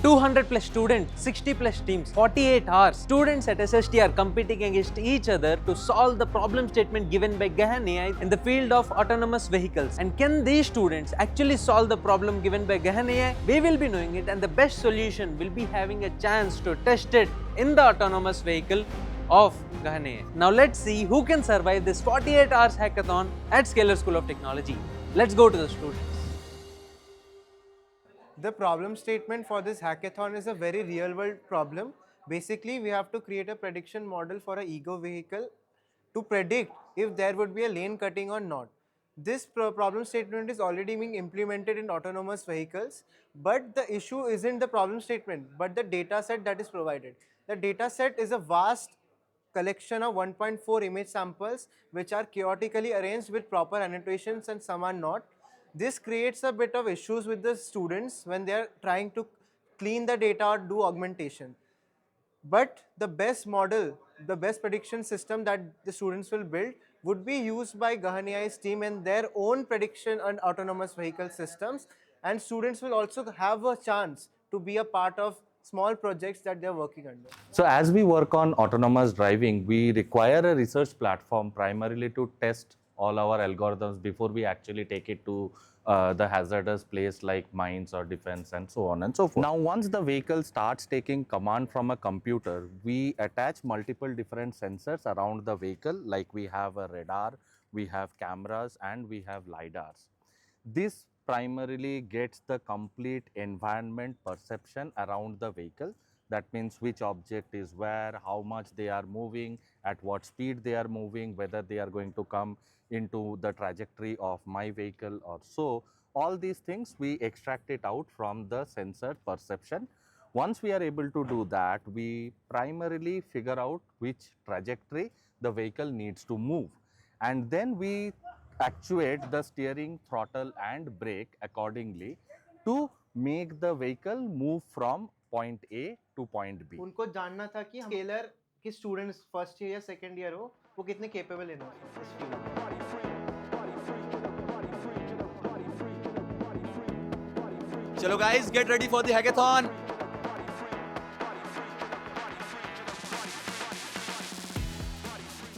200 plus students, 60 plus teams, 48 hours. Students at SST are competing against each other to solve the problem statement given by Gahan AI in the field of autonomous vehicles. And can these students actually solve the problem given by Gahan AI? We will be knowing it, and the best solution will be having a chance to test it in the autonomous vehicle of Gahan AI. Now let's see who can survive this 48 hours hackathon at Scalar School of Technology. Let's go to the students. The problem statement for this hackathon is a very real world problem. Basically, we have to create a prediction model for an ego vehicle to predict if there would be a lane cutting or not. This problem statement is already being implemented in autonomous vehicles, but the issue isn't the problem statement, but the data set that is provided. The data set is a vast collection of 1.4 image samples which are chaotically arranged with proper annotations and some are not. This creates a bit of issues with the students when they are trying to clean the data or do augmentation. But the best model, the best prediction system that the students will build would be used by Gahan AI's team in their own prediction and autonomous vehicle systems. And students will also have a chance to be a part of small projects that they're working under. So as we work on autonomous driving, we require a research platform primarily to test all our algorithms before we actually take it to the hazardous place like mines or defense and so on and so forth. Now, once the vehicle starts taking command from a computer, we attach multiple different sensors around the vehicle, like we have a radar, we have cameras, and we have LiDARs. This primarily gets the complete environment perception around the vehicle. That means which object is where, how much they are moving, at what speed they are moving, whether they are going to come into the trajectory of my vehicle or so. All these things we extract it out from the sensor perception. Once we are able to do that, we primarily figure out which trajectory the vehicle needs to move. And then we actuate the steering, throttle and brake accordingly to make the vehicle move from point A to point B. उनको जानना था कि scalar के students first year या second year हो वो कितने capable हैं इस फील्ड में. Chalo guys, get ready for the hackathon.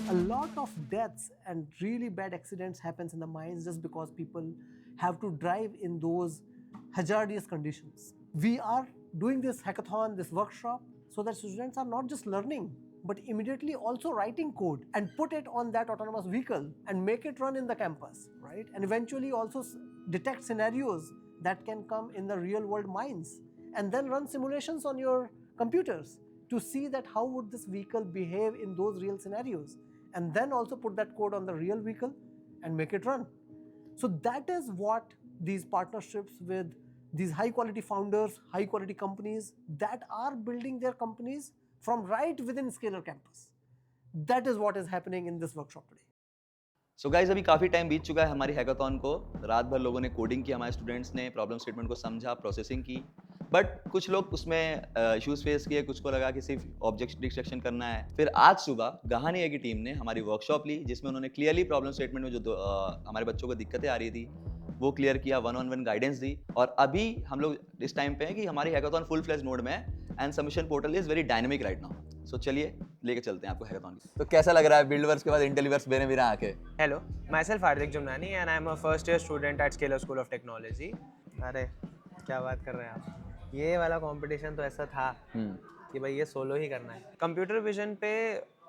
A lot of deaths and really bad accidents happens in the mines just because people have to drive in those hazardous conditions. We are doing this hackathon, this workshop, so that students are not just learning, but immediately also writing code and put it on that autonomous vehicle and make it run in the campus, right? And eventually also detect scenarios that can come in the real world mines and then run simulations on your computers to see that how would this vehicle behave in those real scenarios, and then also put that code on the real vehicle and make it run. So that is what these partnerships with these high quality founders, high quality companies that are building their companies from right within Scalar campus. That is what is happening in this workshop today. So guys, अभी काफ़ी time बीत चुका है हमारी hackathon को. रात भर लोगों ने कोडिंग की, हमारे स्टूडेंट्स ने प्रॉब्लम स्टेटमेंट को समझा, प्रोसेसिंग की. बट कुछ लोग उसमें इश्यूज फेस किए, कुछ को लगा कि सिर्फ ऑब्जेक्ट डिस्ट्रक्शन करना है. फिर आज सुबह गाहन एआई की टीम ने हमारी वर्कशॉप ली, जिसमें उन्होंने क्लियरली प्रॉब्लम स्टेटमेंट में जो हमारे बच्चों को दिक्कतें आ रही थी वो क्लियर किया, 1-on-1 गाइडेंस दी. और अभी हम लोग इस टाइम पे हैं कि हमारी हैकाथॉन फुल फ्लेज मोड में है and submission portal is very dynamic right now. So चलिए लेके चलते हैं आपको हैकाथॉन. तो कैसा लग रहा है बिल्डवर्स के बाद इंटेलिवर्स बेरे मेरा आके? Hello, myself Hardik Jumnani and I am a first year student at Scalar School of Technology. अरे क्या बात कर रहे हैं आप? ये वाला कंपटीशन तो ऐसा था कि भाई ये सोलो ही करना है. कंप्यूटर विजन पे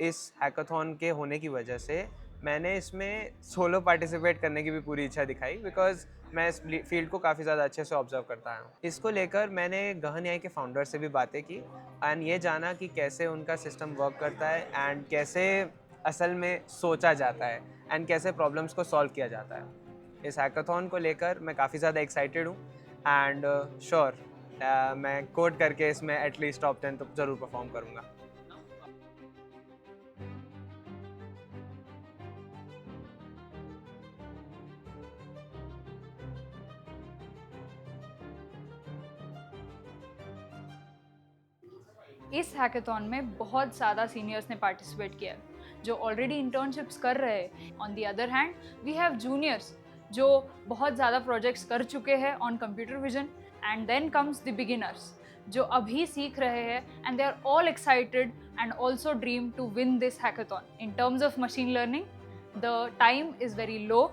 इस हैकाथॉन के होने की वजह से मैंने इसमें सोलो पार्टिसिपेट करने की भी पूरी इच्छा दिखाई, बिकॉज मैं इस फील्ड को काफ़ी ज़्यादा अच्छे से ऑब्जर्व करता हूँ. इसको लेकर मैंने गहन एआई के फाउंडर से भी बातें की एंड ये जाना कि कैसे उनका सिस्टम वर्क करता है एंड कैसे असल में सोचा जाता है एंड कैसे प्रॉब्लम्स को सॉल्व किया जाता है. इस हैकाथॉन को लेकर मैं काफ़ी ज़्यादा एक्साइटेड हूँ एंड श्योर मैं कोड करके इसमें एटलीस्ट टॉप 10 तो ज़रूर परफॉर्म करूँगा. इस हैकेथॉन में बहुत ज़्यादा सीनियर्स ने पार्टिसिपेट किया जो ऑलरेडी इंटर्नशिप्स कर रहे हैं. On the other hand we have juniors जो बहुत ज़्यादा प्रोजेक्ट्स कर चुके हैं on computer vision, and then comes the beginners जो अभी सीख रहे हैं, and they are all excited and also dream to win this hackathon. In terms of machine learning, the time is very low,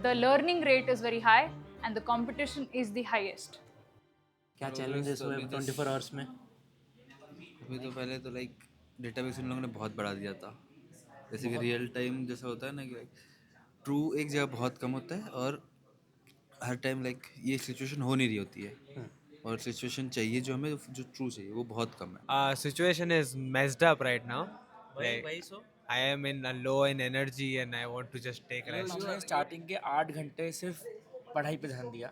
the learning rate is very high, and the competition is the highest. क्या challenges हुए 24 hours में? अभी तो पहले तो like database उन लोगों ने बहुत बढ़ा दिया था, जैसे कि रियल टाइम जैसा होता है ना कि ट्रू एक जगह बहुत कम होता है और हर टाइम लाइक ये सिचुएशन हो नहीं रही होती है और सिचुएशन चाहिए जो हमें जो ट्रू चाहिए वो बहुत कम है. Situation is messed up right now. भाई सो I am in a low in energy and I want to just take rest. हमने स्टार्टिंग के 8 घंटे सिर्फ पढ़ाई पे ध्यान दिया,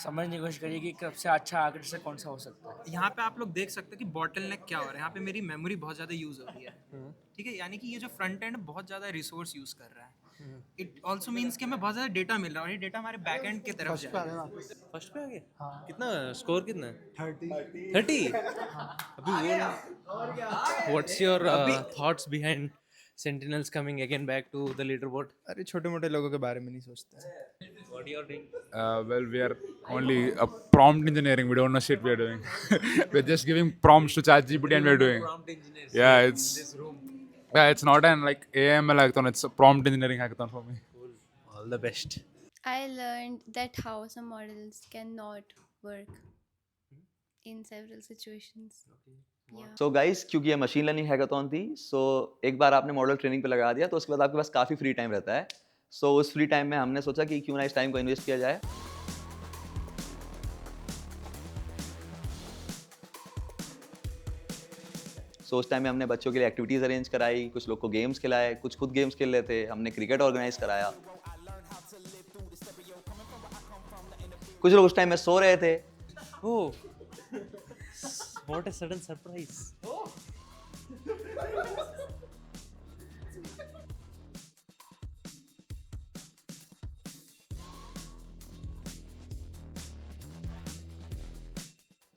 समझने की कोशिश करिए कि सबसे अच्छा आर्किटेक्चर से कौन सा हो सकता है. यहाँ पे आप लोग देख सकते हो कि बॉटल नेक क्या हो रहा है. यहाँ पे मेरी मेमोरी बहुत ज़्यादा यूज़ हो रही है, ठीक है. यानी कि ये जो फ्रंट एंड बहुत ज़्यादा रिसोर्स यूज़ कर रहा है. इट ऑल्सो मीन्स कि हमें बहुत ज़्यादा डेटा मिल रहा है और ये डेटा हमारे बैक एंड की तरफ जा रहा है. फर्स्ट पे आ गए? कितना स्कोर कितना है? 30 अभी वो what's your thoughts behind Sentinels coming again back to the leaderboard? अरे छोटे मोटे लोगों के बारे में नहीं सोचते. What you are doing? Well, we are only a prompt engineering. We don't know shit we are doing. We're just giving prompts to ChatGPT and we're doing. Prompt engineers. Yeah, in this room. it's not an like AML hackathon. It's a prompt engineering hackathon for me. Cool. All the best. I learned that how some models cannot work in several situations. Yeah. So guys, क्योंकि ये machine learning hackathon थी, सो एक बार आपने model training पे लगा दिया तो उसके बाद आपके पास काफ़ी फ्री टाइम रहता है. सो उस फ्री टाइम में हमने सोचा कि क्यों ना इस टाइम को इन्वेस्ट किया जाए. सो उस टाइम में हमने बच्चों के लिए एक्टिविटीज़ अरेंज कराई, कुछ लोग को गेम्स खिलाए, कुछ खुद गेम्स खेल रहे थे, हमने क्रिकेट ऑर्गेनाइज कराया, कुछ लोग उस टाइम में सो रहे थे. Oh, what a sudden surprise.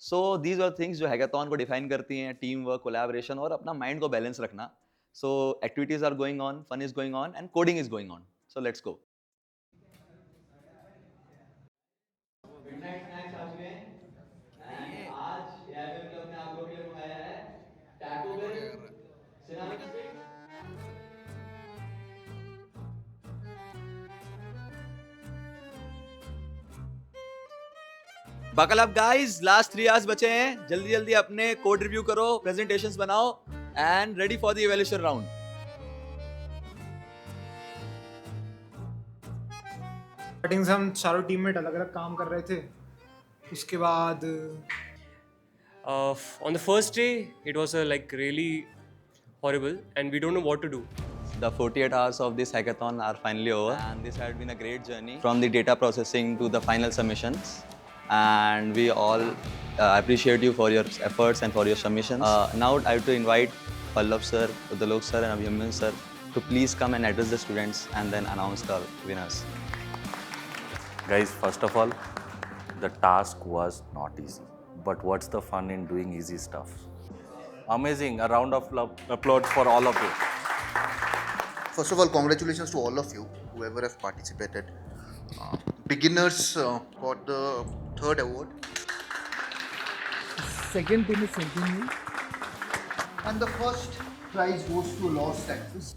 So these are things जो हैकाथॉन को डिफाइन करती हैं, टीम वर्क, कोलैबोरेशन और अपना माइंड को बैलेंस रखना. So activities are going on, fun is going on and coding is going on. So let's go. Buckle up guys, last 3 hours बचे हैं. जल्दी जल्दी अपने कोड रिव्यू करो, प्रेजेंटेशंस बनाओ and ready for the evaluation round. Starting से हम चारों टीममेट अलग अलग काम कर रहे थे. उसके बाद on the first day it was like really horrible and we don't know what to do. The 48 hours of this hackathon are finally over and this had been a great journey from the data processing to the final submissions, and we all appreciate you for your efforts and for your submissions. Now I have to invite Pallav sir, Udalok sir and Abhimanyu sir to please come and address the students and then announce the winners. Guys, first of all, the task was not easy. But what's the fun in doing easy stuff? Amazing. A round of applause for all of you. First of all, congratulations to all of you, whoever has participated. Beginners got the 3rd award. second team is Sentinel. And the first prize goes to Lost Texas.